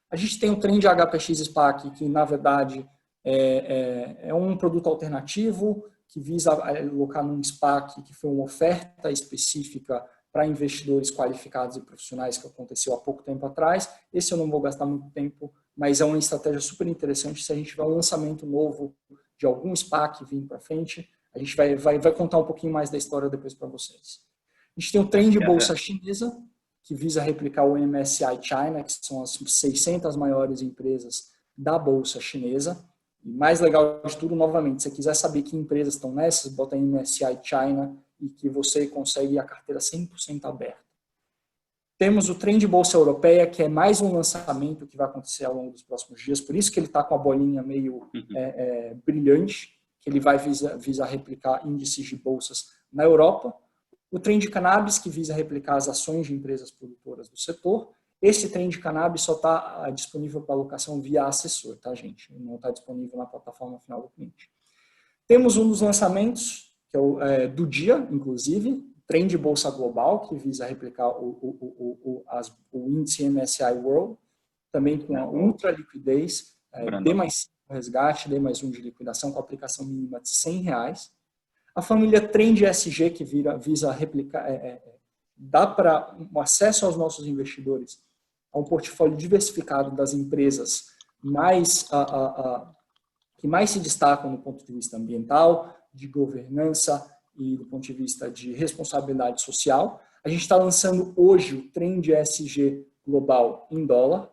Speaker 1: A gente tem o Trend HPX SPAC, que na verdade é um produto alternativo que visa alocar num SPAC, que foi uma oferta específica para investidores qualificados e profissionais que aconteceu há pouco tempo atrás. Esse eu não vou gastar muito tempo, mas é uma estratégia super interessante. Se a gente tiver um lançamento novo de algum SPAC vindo para frente, a gente vai contar um pouquinho mais da história depois para vocês. A gente tem o Trend Bolsa Chinesa, que visa replicar o MSCI China, que são as 600 maiores empresas da Bolsa Chinesa. E mais legal de tudo, novamente, se você quiser saber que empresas estão nessas, bota em MSCI China e que você consegue a carteira 100% aberta. Temos o Trend Bolsa Europeia, que é mais um lançamento que vai acontecer ao longo dos próximos dias, por isso que ele está com a bolinha meio brilhante, que ele vai visar replicar índices de bolsas na Europa. O Trend Cannabis, que visa replicar as ações de empresas produtoras do setor. Esse Trend Cannabis só está disponível para alocação via assessor, tá, gente? Não está disponível na plataforma final do cliente. Temos um dos lançamentos, que é do dia, inclusive, Trend Bolsa Global, que visa replicar o índice MSCI World, também com a ultra liquidez, D+5 resgate, D+1 de liquidação, com aplicação mínima de R$100. A família Trend SG, que visa replicar, dá para um acesso aos nossos investidores a um portfólio diversificado das empresas que mais se destacam do ponto de vista ambiental, de governança e do ponto de vista de responsabilidade social. A gente está lançando hoje o Trend SG Global em dólar.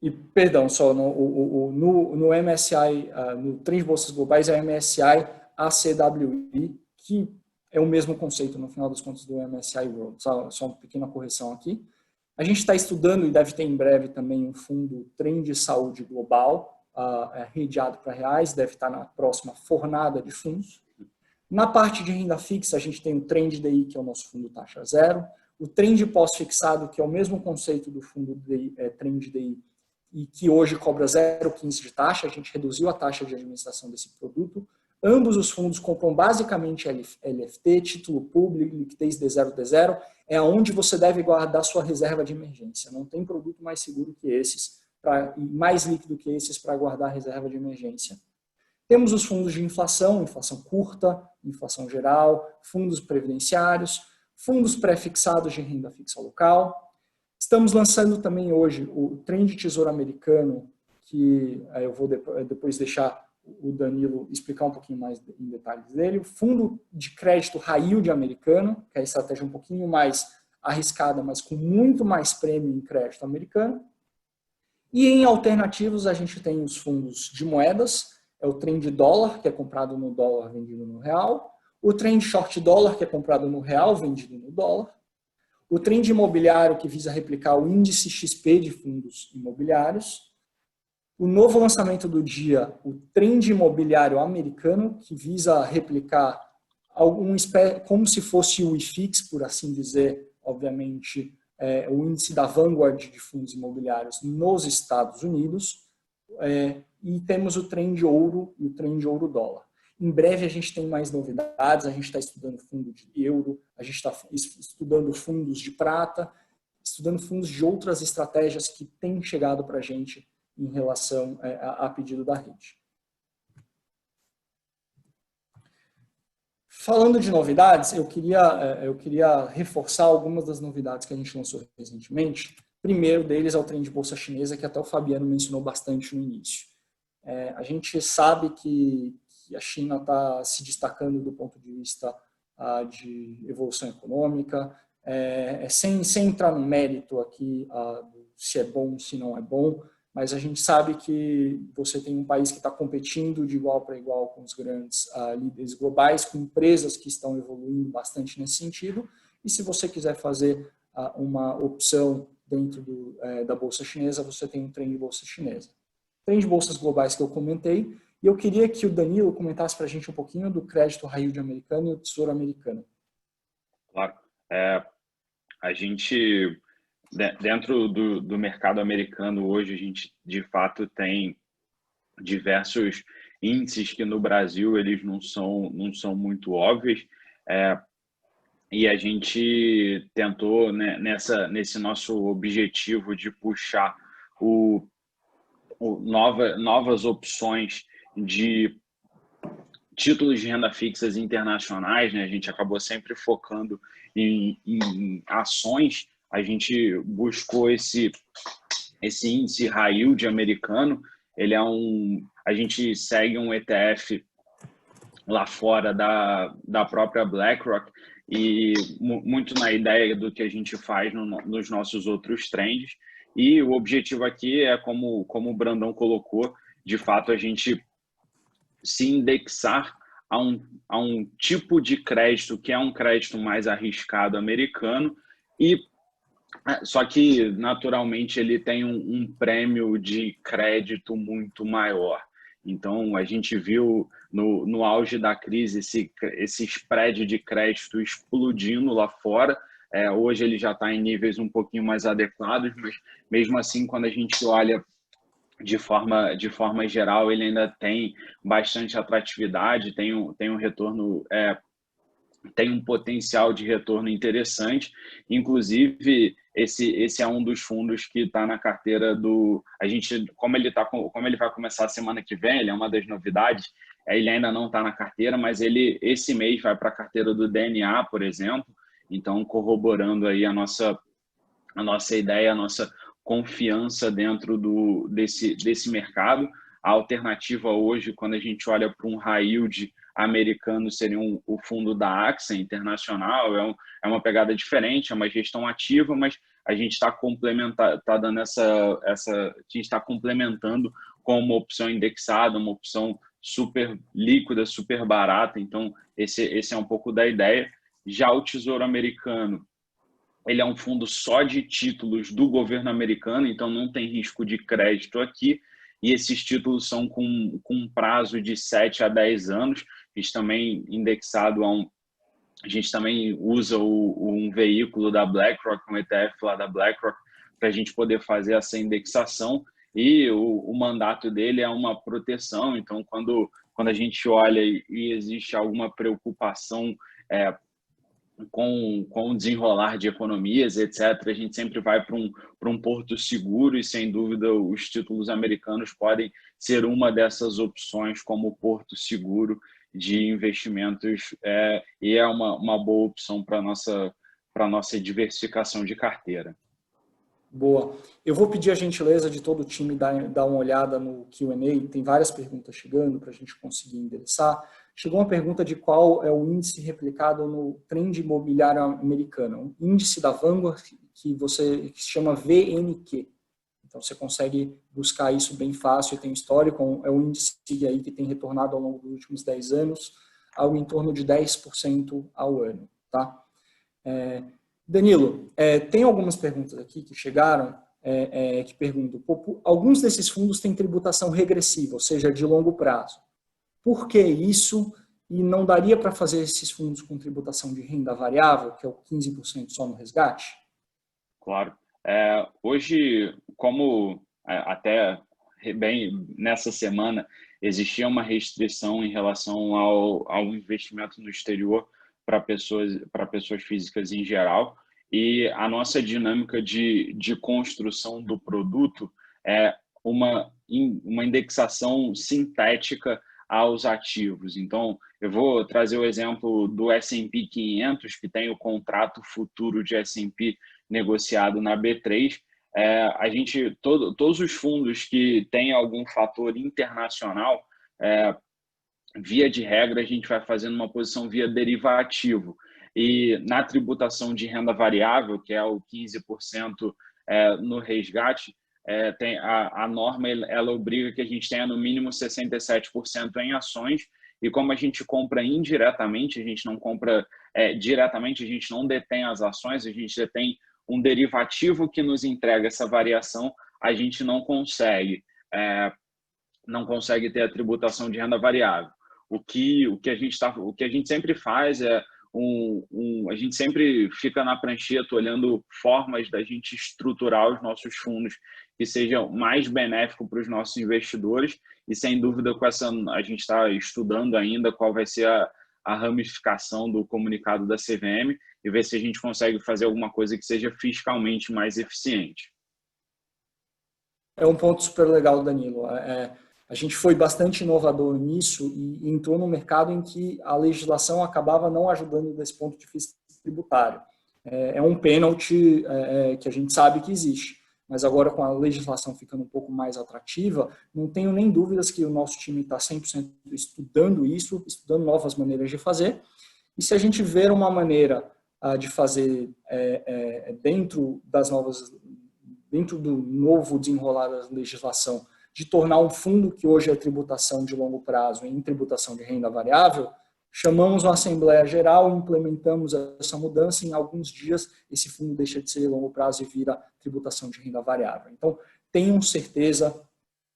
Speaker 1: E, perdão, só no MSCI, no Trend Bolsas Globais é o MSCI ACWI, que é o mesmo conceito, no final das contas, do MSCI World. Só uma pequena correção aqui. A gente está estudando e deve ter em breve também um fundo Trend Saúde Global, redeado para reais, deve estar na próxima fornada de fundos. Na parte de renda fixa, a gente tem o Trend DI, que é o nosso fundo taxa zero, o Trend Pós-Fixado, que é o mesmo conceito do fundo Trend DI, e que hoje cobra 0,15 de taxa, a gente reduziu a taxa de administração desse produto. Ambos os fundos compram basicamente LFT, título público, liquidez D0D0, é onde você deve guardar sua reserva de emergência. Não tem produto mais seguro que esses, e mais líquido que esses para guardar a reserva de emergência. Temos os fundos de inflação curta, inflação geral, fundos previdenciários, fundos pré-fixados de renda fixa local. Estamos lançando também hoje o Trend Tesouro Americano, que eu vou depois deixar o Danilo explicar um pouquinho mais em detalhes dele. O Fundo de Crédito High Yield Americano, que é a estratégia um pouquinho mais arriscada, mas com muito mais prêmio em crédito americano. E em alternativos a gente tem os fundos de moedas, é o Trend Dólar, que é comprado no dólar, vendido no real. O Trend Short Dólar, que é comprado no real, vendido no dólar. O Trend Imobiliário, que visa replicar o índice XP de fundos imobiliários. O novo lançamento do dia, o Trend Imobiliário Americano, que visa replicar como se fosse o IFIX, por assim dizer, obviamente, o índice da Vanguard de fundos imobiliários nos Estados Unidos. E temos o Trend Ouro e o Trend Ouro Dólar. Em breve a gente tem mais novidades, a gente está estudando fundo de euro, a gente está estudando fundos de prata, estudando fundos de outras estratégias que têm chegado para a gente em relação a pedido da rede. Falando de novidades, eu queria reforçar algumas das novidades que a gente lançou recentemente. Primeiro deles é o Trend Bolsa Chinesa, que até o Fabiano mencionou bastante no início. A gente sabe que a China está se destacando do ponto de vista de evolução econômica, sem entrar no mérito aqui se é bom, se não é bom, mas a gente sabe que você tem um país que está competindo de igual para igual com os grandes líderes globais, com empresas que estão evoluindo bastante nesse sentido, e se você quiser fazer uma opção dentro da Bolsa Chinesa, você tem um Trend Bolsa Chinesa. Trend Bolsas Globais que eu comentei, E eu queria que o Danilo comentasse para a gente um pouquinho do crédito high yield americano e o tesouro americano.
Speaker 4: Claro. A gente, dentro do mercado americano hoje, a gente de fato tem diversos índices que no Brasil eles não são muito óbvios. E a gente tentou, né, nesse nosso objetivo de puxar novas opções de títulos de renda fixas internacionais, né? A gente acabou sempre focando em ações. A gente buscou esse índice high yield americano. Ele é a gente segue um ETF lá fora da própria BlackRock e muito na ideia do que a gente faz nos nossos outros trends. E o objetivo aqui é, como o Brandão colocou, de fato a gente se indexar a um tipo de crédito que é um crédito mais arriscado americano, e só que naturalmente ele tem um prêmio de crédito muito maior. Então a gente viu no auge da crise esse spread de crédito explodindo lá fora. Hoje ele já está em níveis um pouquinho mais adequados, mas mesmo assim, quando a gente olha de forma geral, ele ainda tem bastante atratividade, tem um retorno, tem um potencial de retorno interessante. Inclusive, esse é um dos fundos que está na carteira do... A gente, como ele vai começar a semana que vem, ele é uma das novidades, ele ainda não está na carteira, mas ele esse mês vai para a carteira do DNA, por exemplo, então corroborando aí a nossa ideia, a nossa confiança dentro desse mercado. A alternativa hoje, quando a gente olha para um high yield americano, seria o fundo da AXA Internacional. É uma pegada diferente, é uma gestão ativa, mas a gente está dando a gente está complementando com uma opção indexada, uma opção super líquida, super barata. Então, esse é um pouco da ideia. Já o Tesouro Americano, ele é um fundo só de títulos do governo americano, então não tem risco de crédito aqui, e esses títulos são com um prazo de 7 a 10 anos. A gente também indexado a gente também usa um veículo da BlackRock, um ETF lá da BlackRock, para a gente poder fazer essa indexação, e o mandato dele é uma proteção. Então, quando a gente olha e existe alguma preocupação com o desenrolar de economias, etc., a gente sempre vai para um porto seguro, e sem dúvida os títulos americanos podem ser uma dessas opções como porto seguro de investimentos, e é uma boa opção para a nossa diversificação de carteira.
Speaker 1: Boa. Eu vou pedir a gentileza de todo o time dar uma olhada no Q&A, tem várias perguntas chegando para a gente conseguir endereçar. Chegou uma pergunta de qual é o índice replicado no trend imobiliário americano. Um índice da Vanguard que se chama VNQ. Então você consegue buscar isso bem fácil, tem histórico, é um índice aí que tem retornado ao longo dos últimos 10 anos, algo em torno de 10% ao ano. Tá? Danilo, tem algumas perguntas aqui que chegaram, que perguntam, alguns desses fundos têm tributação regressiva, ou seja, de longo prazo. Por que isso? E não daria para fazer esses fundos com tributação de renda variável, que é o 15% só no resgate?
Speaker 4: Claro. Hoje, como até bem nessa semana existia uma restrição em relação ao investimento no exterior para pessoas físicas em geral, e a nossa dinâmica de construção do produto é uma indexação sintética aos ativos. Então, eu vou trazer o exemplo do S&P 500, que tem o contrato futuro de S&P negociado na B3. Todos os fundos que têm algum fator internacional, via de regra, a gente vai fazendo uma posição via derivativo. E na tributação de renda variável, que é o 15% no resgate, a norma ela obriga que a gente tenha no mínimo 67% em ações, e como a gente compra indiretamente, a gente não compra diretamente, a gente não detém as ações, a gente detém um derivativo que nos entrega essa variação, a gente não consegue não consegue ter a tributação de renda variável. O que a gente sempre faz é a gente sempre fica na prancheta olhando formas da gente estruturar os nossos fundos que sejam mais benéficos para os nossos investidores, e sem dúvida a gente está estudando ainda qual vai ser a ramificação do comunicado da CVM e ver se a gente consegue fazer alguma coisa que seja fiscalmente mais eficiente.
Speaker 1: É um ponto super legal, Danilo. A gente foi bastante inovador nisso e entrou no mercado em que a legislação acabava não ajudando desse ponto de vista tributário. É um pênalti que a gente sabe que existe, mas agora com a legislação ficando um pouco mais atrativa, não tenho nem dúvidas que o nosso time está 100% estudando isso, estudando novas maneiras de fazer, e se a gente ver uma maneira de fazer dentro do novo desenrolar da legislação, de tornar um fundo que hoje é tributação de longo prazo em tributação de renda variável, chamamos uma Assembleia Geral, implementamos essa mudança, em alguns dias esse fundo deixa de ser longo prazo e vira tributação de renda variável. Então, tenham certeza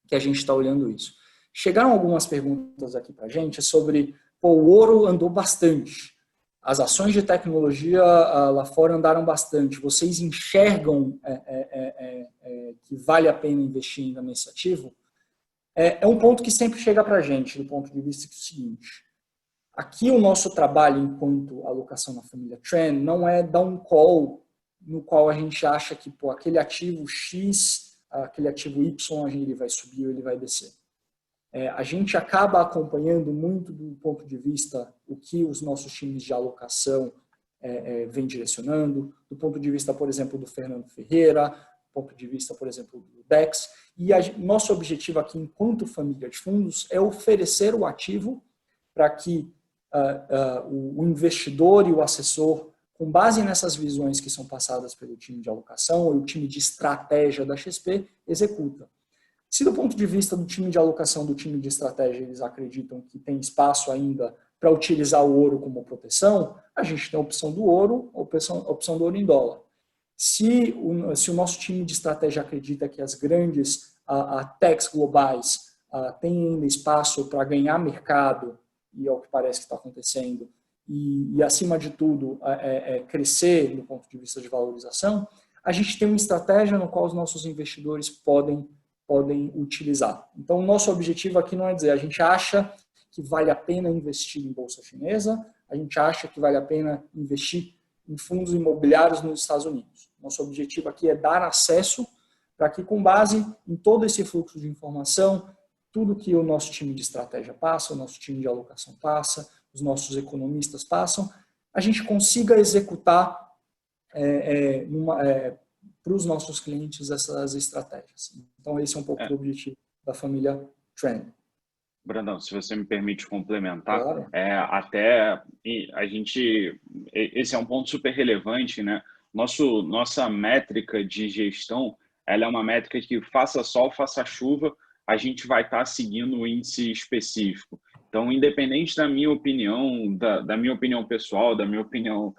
Speaker 1: que a gente está olhando isso. Chegaram algumas perguntas aqui para a gente sobre, o ouro andou bastante, as ações de tecnologia lá fora andaram bastante, vocês enxergam que vale a pena investir ainda nesse ativo? É um ponto que sempre chega para a gente, do ponto de vista que é o seguinte: aqui o nosso trabalho enquanto alocação na família Trend não é dar um call no qual a gente acha que aquele ativo X, aquele ativo Y, ele vai subir ou ele vai descer. A gente acaba acompanhando muito do ponto de vista o que os nossos times de alocação vêm direcionando, do ponto de vista, por exemplo, do Fernando Ferreira, do ponto de vista, por exemplo, do Dex. E nosso objetivo aqui, enquanto família de fundos, é oferecer o ativo para que o investidor e o assessor, com base nessas visões que são passadas pelo time de alocação ou o time de estratégia da XP, executa. Se do ponto de vista do time de alocação, do time de estratégia, eles acreditam que tem espaço ainda para utilizar o ouro como proteção, a gente tem a opção do ouro, a opção do ouro em dólar. Se o nosso time de estratégia acredita que as grandes techs globais têm ainda espaço para ganhar mercado, e é o que parece que está acontecendo, e acima de tudo crescer do ponto de vista de valorização, a gente tem uma estratégia no qual os nossos investidores podem utilizar. Então, o nosso objetivo aqui não é dizer, a gente acha que vale a pena investir em bolsa chinesa, a gente acha que vale a pena investir em fundos imobiliários nos Estados Unidos. Nosso objetivo aqui é dar acesso para que, com base em todo esse fluxo de informação, tudo que o nosso time de estratégia passa, o nosso time de alocação passa, os nossos economistas passam, a gente consiga executar para os nossos clientes essas estratégias. Então, esse é um pouco do objetivo da família Trend.
Speaker 4: Brandão, se você me permite complementar,
Speaker 1: claro.
Speaker 4: Esse é um ponto super relevante, né? Nossa métrica de gestão, ela é uma métrica que faça sol, faça chuva, a gente vai estar seguindo o índice específico. Então, independente da minha opinião, da minha opinião pessoal, da minha opinião,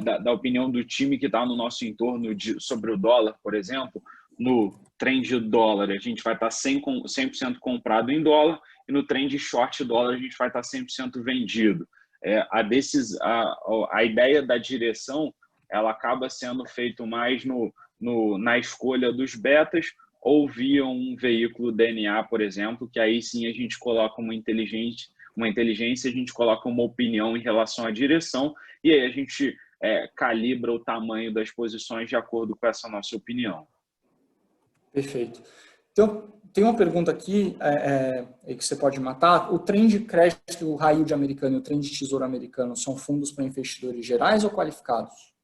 Speaker 4: da opinião do time que está no nosso entorno sobre o dólar, por exemplo, no trend dólar a gente vai estar 100% comprado em dólar e no trend short dólar a gente vai estar 100% vendido. A ideia da direção, ela acaba sendo feita mais na escolha dos betas ou via um veículo DNA, por exemplo, que aí sim a gente coloca uma inteligência, a gente coloca uma opinião em relação à direção e aí a gente calibra o tamanho das posições de acordo com essa nossa opinião.
Speaker 1: Perfeito. Então, tem uma pergunta aqui que você pode matar. O trend de crédito high yield americano e o trend de tesouro americano são fundos para investidores gerais ou qualificados?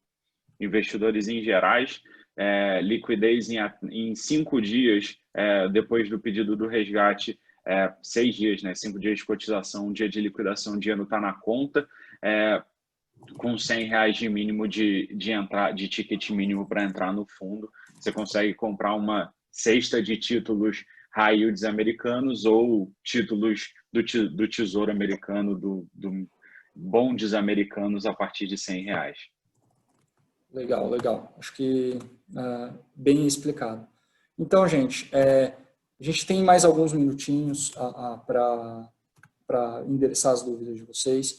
Speaker 4: Investidores em gerais, liquidez em 5 dias, depois do pedido do resgate, 6 dias, né? 5 dias de cotização, um dia de liquidação, o dinheiro está na conta, com R$100 de mínimo de ticket mínimo para entrar no fundo. Você consegue comprar uma cesta de títulos high yields americanos ou títulos do Tesouro Americano, do bonds americanos a partir de R$100.
Speaker 1: Legal. Acho que bem explicado. Então, gente, A gente tem mais alguns minutinhos para endereçar as dúvidas de vocês.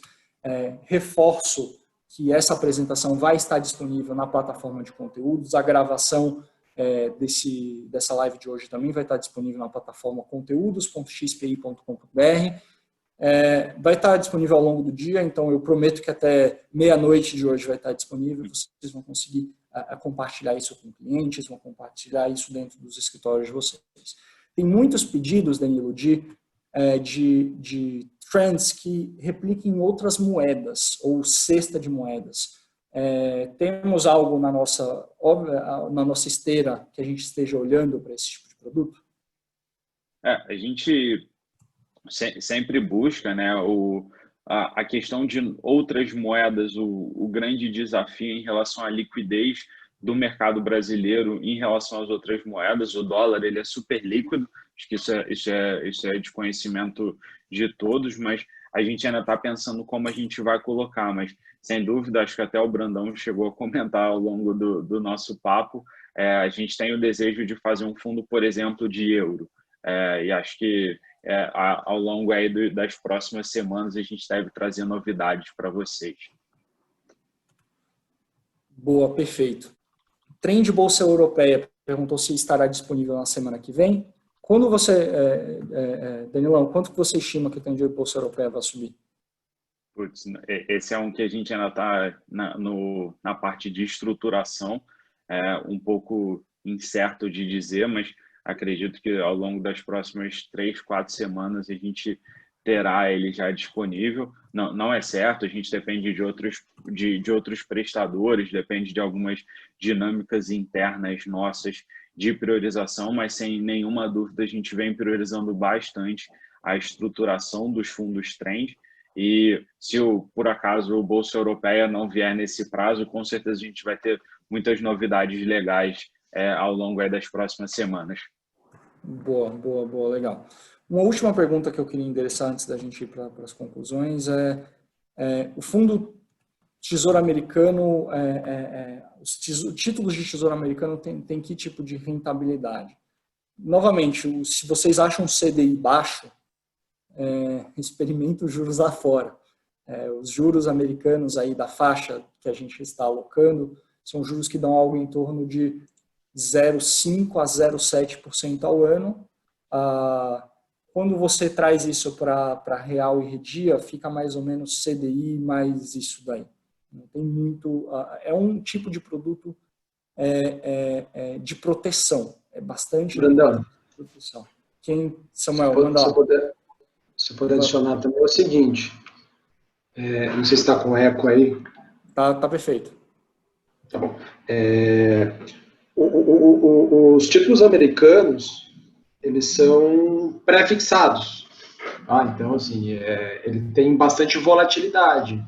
Speaker 1: Reforço que essa apresentação vai estar disponível na plataforma de conteúdos. A gravação dessa live de hoje também vai estar disponível na plataforma conteúdos.xpi.com.br. Vai estar disponível ao longo do dia, então eu prometo que até meia-noite de hoje vai estar disponível. Vocês vão conseguir compartilhar isso com clientes, vão compartilhar isso dentro dos escritórios de vocês. Tem muitos pedidos, Danilo, de trends que repliquem outras moedas ou cesta de moedas. Temos algo na nossa esteira que a gente esteja olhando para esse tipo de produto?
Speaker 4: A gente sempre busca, né, a questão de outras moedas, o grande desafio em relação à liquidez do mercado brasileiro em relação às outras moedas. O dólar, ele é super líquido, acho que isso é de conhecimento de todos, mas a gente ainda está pensando como a gente vai colocar, mas sem dúvida, acho que até o Brandão chegou a comentar ao longo do nosso papo, a gente tem o desejo de fazer um fundo, por exemplo, de euro, e acho que ao longo aí das próximas semanas a gente deve trazer novidades para vocês.
Speaker 1: Boa, perfeito. Trend Bolsa Europeia perguntou se estará disponível na semana que vem. Quando Danilão, quanto que você estima que o Trend Bolsa Europeia vai subir?
Speaker 4: Putz, esse é um que a gente ainda está na parte de estruturação, um pouco incerto de dizer, mas acredito que ao longo das próximas 3, 4 semanas a gente terá ele já disponível. Não é certo, a gente depende de outros prestadores, depende de algumas dinâmicas internas nossas de priorização, mas sem nenhuma dúvida a gente vem priorizando bastante a estruturação dos fundos trend. E se por acaso o Bolsa Europeia não vier nesse prazo, com certeza a gente vai ter muitas novidades legais ao longo das próximas semanas.
Speaker 1: Boa, legal. Uma última pergunta que eu queria endereçar antes da gente ir para as conclusões o fundo Tesouro Americano, os títulos de Tesouro Americano tem que tipo de rentabilidade? Novamente, se vocês acham CDI baixo, experimenta os juros lá fora. Os juros americanos aí da faixa que a gente está alocando são juros que dão algo em torno de 0,5% a 0,7% ao ano. Quando você traz isso para real e dia, fica mais ou menos CDI mais isso daí. Não tem muito. É um tipo de produto de proteção. É bastante
Speaker 2: Brandão,
Speaker 1: de proteção. Samuel, manda lá.
Speaker 2: Se eu puder adicionar também é o seguinte. Não sei se está com eco aí.
Speaker 1: Tá perfeito.
Speaker 2: Tá bom. Os títulos americanos, eles são pré-fixados. Então, assim, ele tem bastante volatilidade.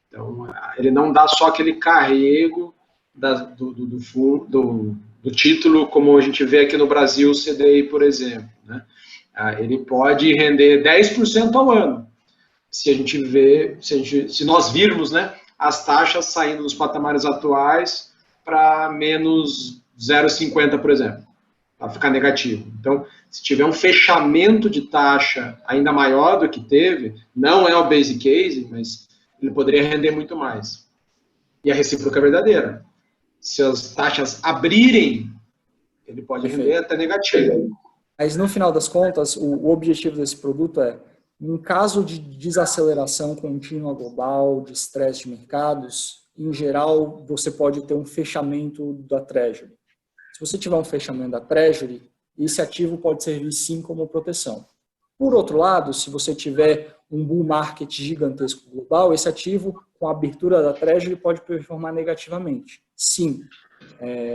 Speaker 2: Então, ele não dá só aquele carrego do título, como a gente vê aqui no Brasil, o CDI, por exemplo, né? Ele pode render 10% ao ano. Se nós virmos, né, as taxas saindo dos patamares atuais para menos 0,50, por exemplo, para ficar negativo. Então, se tiver um fechamento de taxa ainda maior do que teve, não é o basic case, mas ele poderia render muito mais. E a recíproca é verdadeira. Se as taxas abrirem, ele pode render até negativo.
Speaker 1: Mas no final das contas, o objetivo desse produto em caso de desaceleração contínua global, de estresse de mercados, em geral, você pode ter um fechamento da Treasury. Se você tiver um fechamento da Treasury, esse ativo pode servir sim como proteção. Por outro lado, se você tiver um bull market gigantesco global, esse ativo, com a abertura da Treasury, pode performar negativamente. Sim.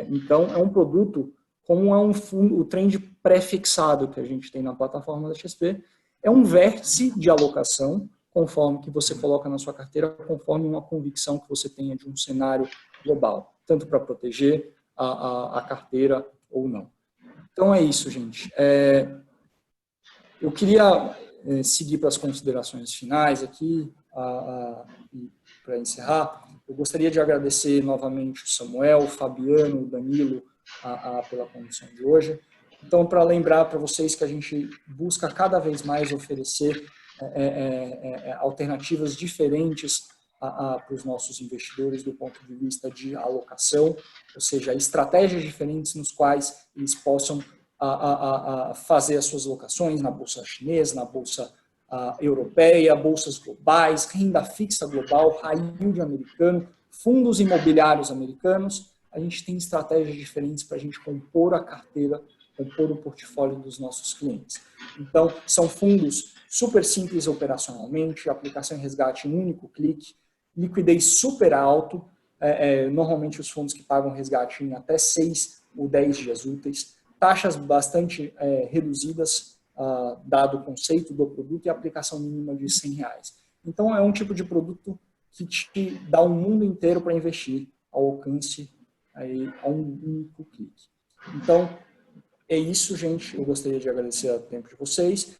Speaker 1: Então, é um produto, como é um fundo, o trend pré-fixado que a gente tem na plataforma da XP, é um vértice de alocação, conforme que você coloca na sua carteira, conforme uma convicção que você tenha de um cenário global, tanto para proteger a carteira ou não. Então é isso, gente. Eu queria seguir para as considerações finais aqui, para encerrar. Eu gostaria de agradecer novamente o Samuel, o Fabiano, o Danilo, pela condição de hoje. Então, para lembrar para vocês que a gente busca cada vez mais oferecer alternativas diferentes para os nossos investidores do ponto de vista de alocação, ou seja, estratégias diferentes nos quais eles possam fazer as suas alocações na bolsa chinesa, na bolsa europeia, bolsas globais, renda fixa global, high yield americano, fundos imobiliários americanos. A gente tem estratégias diferentes para a gente compor a carteira, compor o portfólio dos nossos clientes. Então, são fundos super simples operacionalmente, aplicação e resgate em um único clique, liquidez super alto, normalmente os fundos que pagam resgate em até 6 ou 10 dias úteis, taxas bastante reduzidas, dado o conceito do produto, e aplicação mínima de R$100. Então, é um tipo de produto que te dá um mundo inteiro para investir ao alcance aí, a um único clique. Então, é isso, gente. Eu gostaria de agradecer o tempo de vocês.